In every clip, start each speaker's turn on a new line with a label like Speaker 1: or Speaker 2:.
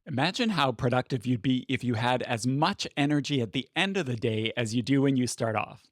Speaker 1: Imagine how productive you'd be if you had as much energy at the end of the day as you do when you start off.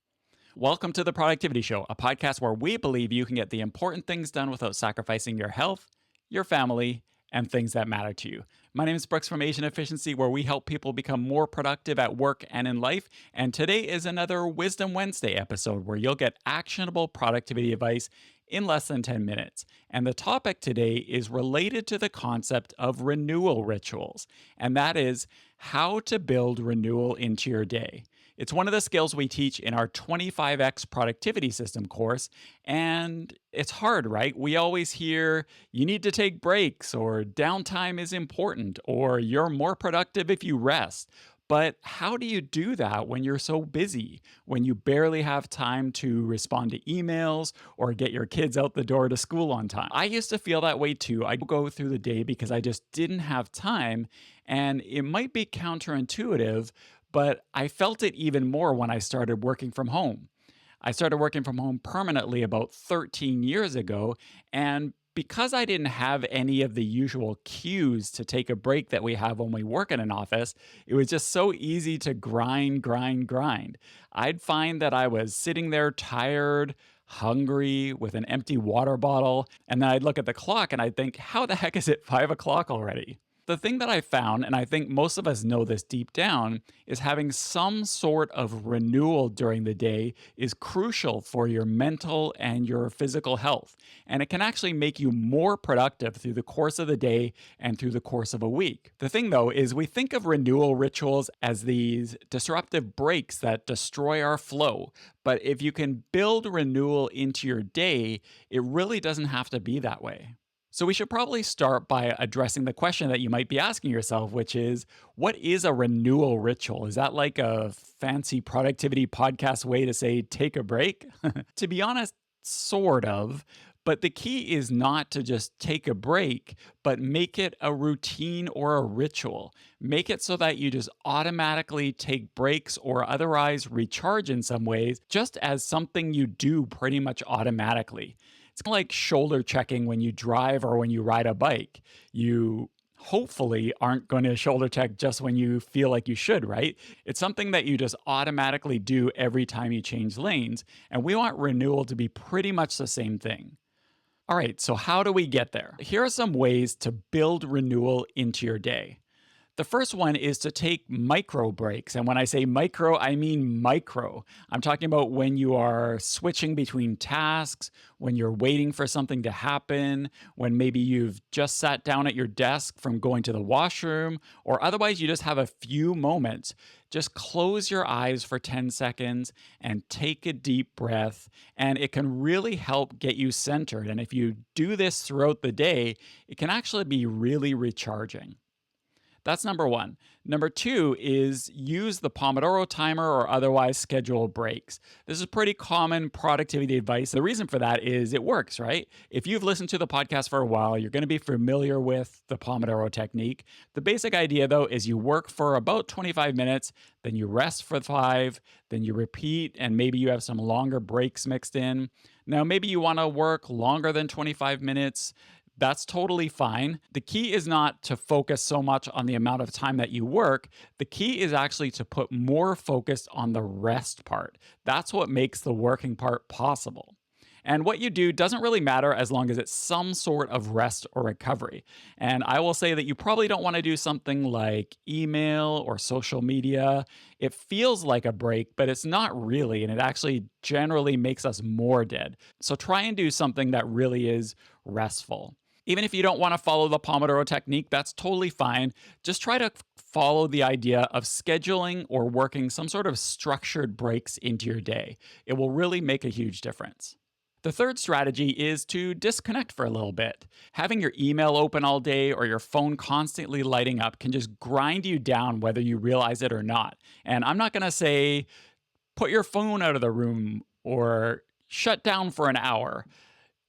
Speaker 1: Welcome to the Productivity Show, a podcast where we believe you can get the important things done without sacrificing your health, your family, and things that matter to you. My name is Brooks from Asian Efficiency, where we help people become more productive at work and in life. And today is another Wisdom Wednesday episode where you'll get actionable productivity advice in less than 10 minutes. And the topic today is related to the concept of renewal rituals, and that is how to build renewal into your day. It's one of the skills we teach in our 25x productivity system course. And it's hard, right? We always hear you need to take breaks, or downtime is important, or you're more productive if you rest. But how do you do that when you're so busy, when you barely have time to respond to emails or get your kids out the door to school on time? I used to feel that way too. I go through the day because I just didn't have time, and it might be counterintuitive, but I felt it even more when I started working from home. I started working from home permanently about 13 years ago, and because I didn't have any of the usual cues to take a break that we have when we work in an office, it was just so easy to grind, grind, grind. I'd find that I was sitting there tired, hungry, with an empty water bottle, and then I'd look at the clock and I'd think, how the heck is it 5 o'clock already? The thing that I found, and I think most of us know this deep down, is having some sort of renewal during the day is crucial for your mental and your physical health. And it can actually make you more productive through the course of the day and through the course of a week. The thing, though, is we think of renewal rituals as these disruptive breaks that destroy our flow. But if you can build renewal into your day, it really doesn't have to be that way. So, we should probably start by addressing the question that you might be asking yourself, which is, what is a renewal ritual? Is that like a fancy productivity podcast way to say take a break? To be honest, sort of. But the key is not to just take a break, but make it a routine or a ritual. Make it so that you just automatically take breaks or otherwise recharge in some ways, just as something you do pretty much automatically. It's kind of like shoulder checking when you drive or when you ride a bike. You hopefully aren't going to shoulder check just when you feel like you should, right? It's something that you just automatically do every time you change lanes. And we want renewal to be pretty much the same thing. All right, so how do we get there? Here are some ways to build renewal into your day. The first one is to take micro breaks. And when I say micro, I mean micro. I'm talking about when you are switching between tasks, when you're waiting for something to happen, when maybe you've just sat down at your desk from going to the washroom, or otherwise you just have a few moments. Just close your eyes for 10 seconds and take a deep breath, and it can really help get you centered. And if you do this throughout the day, it can actually be really recharging. That's number one. Number two is use the Pomodoro timer or otherwise schedule breaks. This is pretty common productivity advice. The reason for that is it works, right? If you've listened to the podcast for a while, you're going to be familiar with the Pomodoro technique. The basic idea, though, is you work for about 25 minutes, then you rest for 5, then you repeat, and maybe you have some longer breaks mixed in. Now, maybe you want to work longer than 25 minutes. That's totally fine. The key is not to focus so much on the amount of time that you work. The key is actually to put more focus on the rest part. That's what makes the working part possible. And what you do doesn't really matter as long as it's some sort of rest or recovery. And I will say that you probably don't want to do something like email or social media. It feels like a break, but it's not really. And it actually generally makes us more dead. So try and do something that really is restful. Even if you don't want to follow the Pomodoro technique, that's totally fine. Just try to follow the idea of scheduling or working some sort of structured breaks into your day. It will really make a huge difference. The third strategy is to disconnect for a little bit. Having your email open all day or your phone constantly lighting up can just grind you down whether you realize it or not. And I'm not going to say put your phone out of the room or shut down for an hour.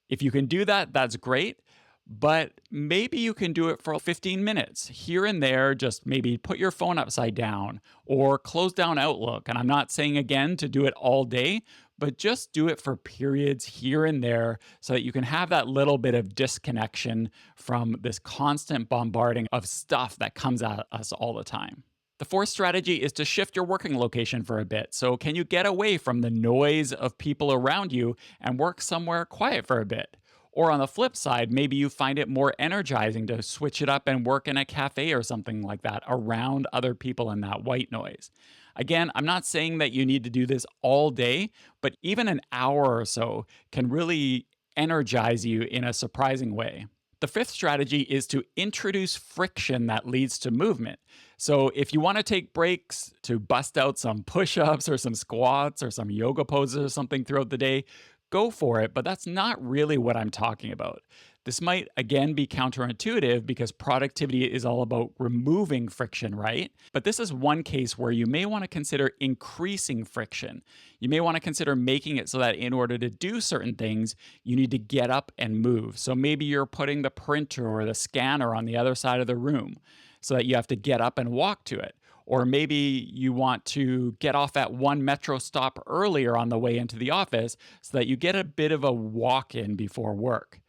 Speaker 1: If you can do that, that's great. But maybe you can do it for 15 minutes here and there. Just maybe put your phone upside down or close down Outlook. And I'm not saying again to do it all day, but just do it for periods here and there so that you can have that little bit of disconnection from this constant bombarding of stuff that comes at us all the time. The fourth strategy is to shift your working location for a bit. So, can you get away from the noise of people around you and work somewhere quiet for a bit? Or on the flip side, maybe you find it more energizing to switch it up and work in a cafe or something like that around other people in that white noise. Again, I'm not saying that you need to do this all day, but even an hour or so can really energize you in a surprising way. The fifth strategy is to introduce friction that leads to movement. So, if you want to take breaks to bust out some push ups or some squats or some yoga poses or something throughout the day, go for it. But that's not really what I'm talking about. This might again be counterintuitive because productivity is all about removing friction, right? But this is one case where you may want to consider increasing friction. You may want to consider making it so that in order to do certain things, you need to get up and move. So maybe you're putting the printer or the scanner on the other side of the room so that you have to get up and walk to it. Or maybe you want to get off at one metro stop earlier on the way into the office so that you get a bit of a walk in before work.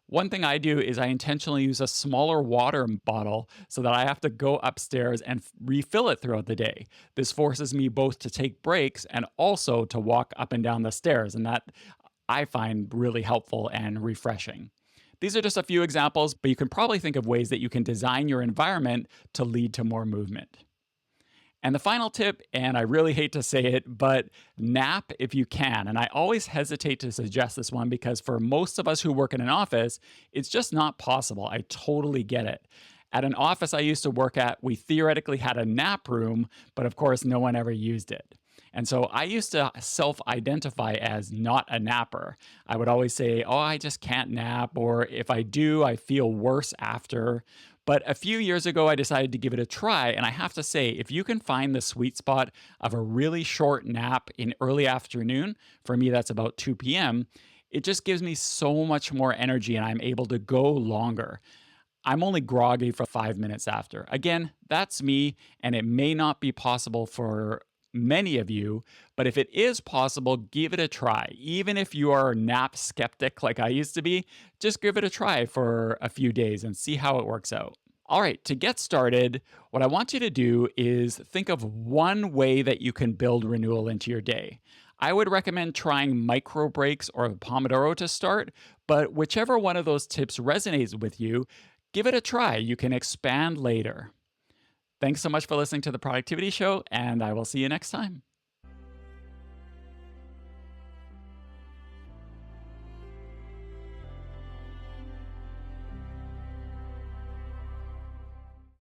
Speaker 1: One thing I do is I intentionally use a smaller water bottle so that I have to go upstairs and refill it throughout the day. This forces me both to take breaks and also to walk up and down the stairs, and that I find really helpful and refreshing. These are just a few examples, but you can probably think of ways that you can design your environment to lead to more movement. And the final tip, and I really hate to say it, but nap if you can. And I always hesitate to suggest this one because for most of us who work in an office, it's just not possible. I totally get it. At an office I used to work at, we theoretically had a nap room, but of course, no one ever used it. And so I used to self identify as not a napper. I would always say, oh, I just can't nap, or if I do, I feel worse after. But a few years ago, I decided to give it a try. And I have to say, if you can find the sweet spot of a really short nap in early afternoon, for me, that's about 2 p.m., it just gives me so much more energy and I'm able to go longer. I'm only groggy for 5 minutes after. Again, that's me, and it may not be possible for many of you, but if it is possible, give it a try. Even if you are a nap skeptic like I used to be, just give it a try for a few days and see how it works out. All right, to get started, what I want you to do is think of one way that you can build renewal into your day. I would recommend trying micro breaks or the Pomodoro to start, but whichever one of those tips resonates with you, give it a try. You can expand later. Thanks so much for listening to the Productivity Show, and I will see you next time.